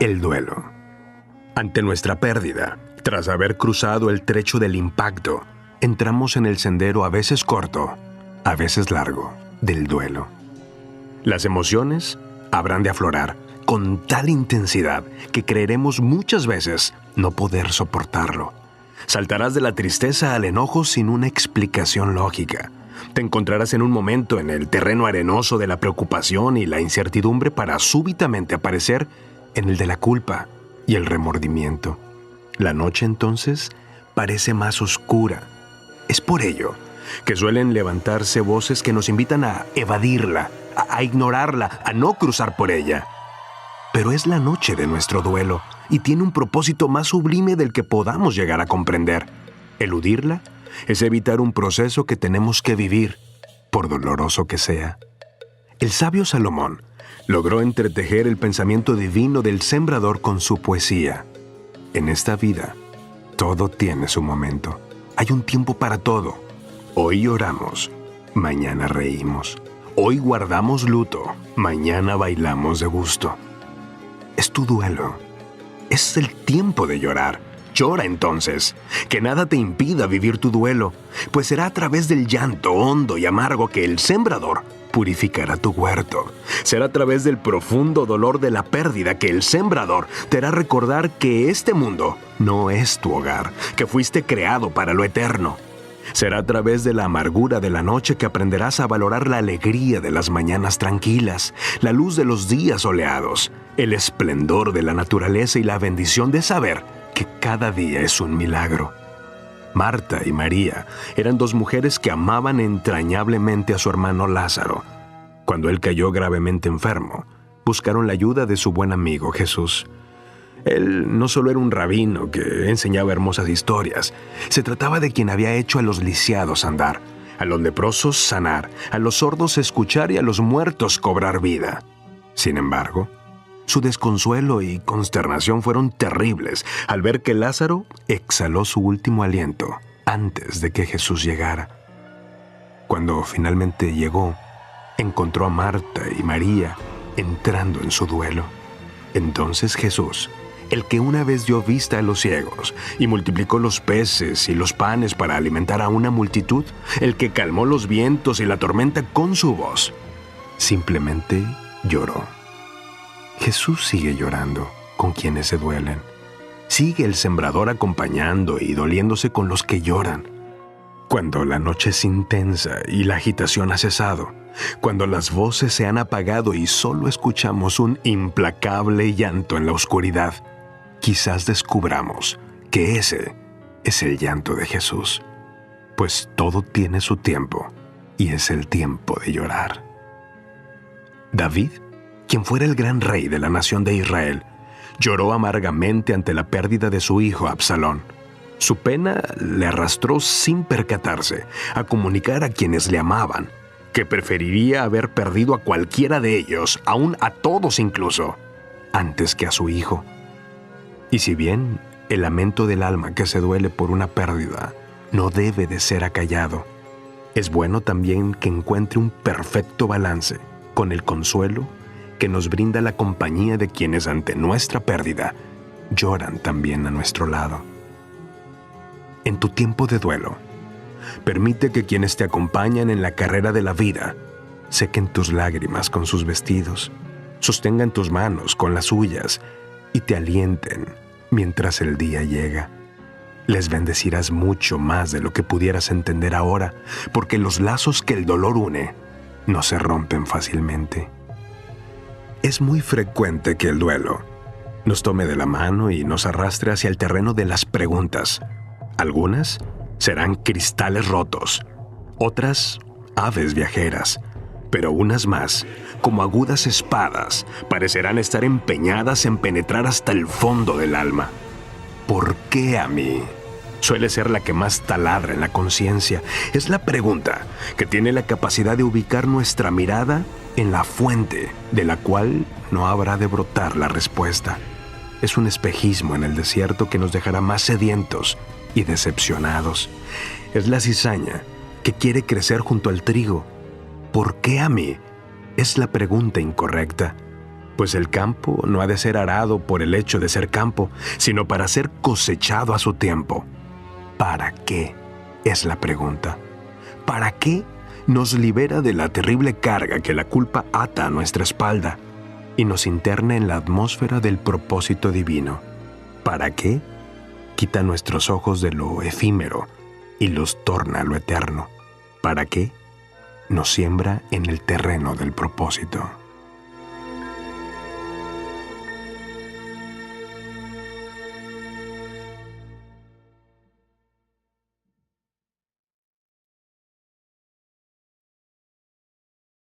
El duelo. Ante nuestra pérdida, tras haber cruzado el trecho del impacto, entramos en el sendero a veces corto, a veces largo, del duelo. Las emociones habrán de aflorar con tal intensidad que creeremos muchas veces no poder soportarlo. Saltarás de la tristeza al enojo sin una explicación lógica. Te encontrarás en un momento en el terreno arenoso de la preocupación y la incertidumbre para súbitamente aparecer en el de la culpa y el remordimiento. La noche entonces parece más oscura. Es por ello que suelen levantarse voces que nos invitan a evadirla, a ignorarla, a no cruzar por ella. Pero es la noche de nuestro duelo y tiene un propósito más sublime del que podamos llegar a comprender. Eludirla es evitar un proceso que tenemos que vivir, por doloroso que sea. El sabio Salomón logró entretejer el pensamiento divino del sembrador con su poesía. En esta vida, todo tiene su momento. Hay un tiempo para todo. Hoy lloramos, mañana reímos. Hoy guardamos luto, mañana bailamos de gusto. Es tu duelo. Es el tiempo de llorar. Llora entonces. Que nada te impida vivir tu duelo, pues será a través del llanto hondo y amargo que el sembrador purificará tu huerto. Será a través del profundo dolor de la pérdida que el sembrador te hará recordar que este mundo no es tu hogar, que fuiste creado para lo eterno. Será a través de la amargura de la noche que aprenderás a valorar la alegría de las mañanas tranquilas, la luz de los días soleados, el esplendor de la naturaleza y la bendición de saber que cada día es un milagro. Marta y María eran dos mujeres que amaban entrañablemente a su hermano Lázaro. Cuando él cayó gravemente enfermo, buscaron la ayuda de su buen amigo Jesús. Él no solo era un rabino que enseñaba hermosas historias, se trataba de quien había hecho a los lisiados andar, a los leprosos sanar, a los sordos escuchar y a los muertos cobrar vida. Sin embargo, su desconsuelo y consternación fueron terribles al ver que Lázaro exhaló su último aliento antes de que Jesús llegara. Cuando finalmente llegó, encontró a Marta y María entrando en su duelo. Entonces Jesús, el que una vez dio vista a los ciegos y multiplicó los peces y los panes para alimentar a una multitud, el que calmó los vientos y la tormenta con su voz, simplemente lloró. Jesús sigue llorando con quienes se duelen. Sigue el sembrador acompañando y doliéndose con los que lloran. Cuando la noche es intensa y la agitación ha cesado, cuando las voces se han apagado y solo escuchamos un implacable llanto en la oscuridad, quizás descubramos que ese es el llanto de Jesús, pues todo tiene su tiempo y es el tiempo de llorar. David, quien fuera el gran rey de la nación de Israel, lloró amargamente ante la pérdida de su hijo Absalón. Su pena le arrastró sin percatarse a comunicar a quienes le amaban que preferiría haber perdido a cualquiera de ellos, aún a todos incluso, antes que a su hijo. Y si bien el lamento del alma que se duele por una pérdida no debe de ser acallado, es bueno también que encuentre un perfecto balance con el consuelo que nos brinda la compañía de quienes ante nuestra pérdida lloran también a nuestro lado. En tu tiempo de duelo, permite que quienes te acompañan en la carrera de la vida sequen tus lágrimas con sus vestidos, sostengan tus manos con las suyas y te alienten mientras el día llega. Les bendecirás mucho más de lo que pudieras entender ahora, porque los lazos que el dolor une no se rompen fácilmente. Es muy frecuente que el duelo nos tome de la mano y nos arrastre hacia el terreno de las preguntas. Algunas serán cristales rotos, otras aves viajeras, pero unas más, como agudas espadas, parecerán estar empeñadas en penetrar hasta el fondo del alma. ¿Por qué a mí? Suele ser la que más taladra en la conciencia. Es la pregunta que tiene la capacidad de ubicar nuestra mirada en la fuente de la cual no habrá de brotar la respuesta. Es un espejismo en el desierto que nos dejará más sedientos y decepcionados. Es la cizaña que quiere crecer junto al trigo. ¿Por qué a mí? Es la pregunta incorrecta, pues el campo no ha de ser arado por el hecho de ser campo, sino para ser cosechado a su tiempo. ¿Para qué? Es la pregunta. ¿Para qué nos libera de la terrible carga que la culpa ata a nuestra espalda y nos interna en la atmósfera del propósito divino? ¿Para qué? Quita nuestros ojos de lo efímero y los torna a lo eterno. ¿Para qué? Nos siembra en el terreno del propósito.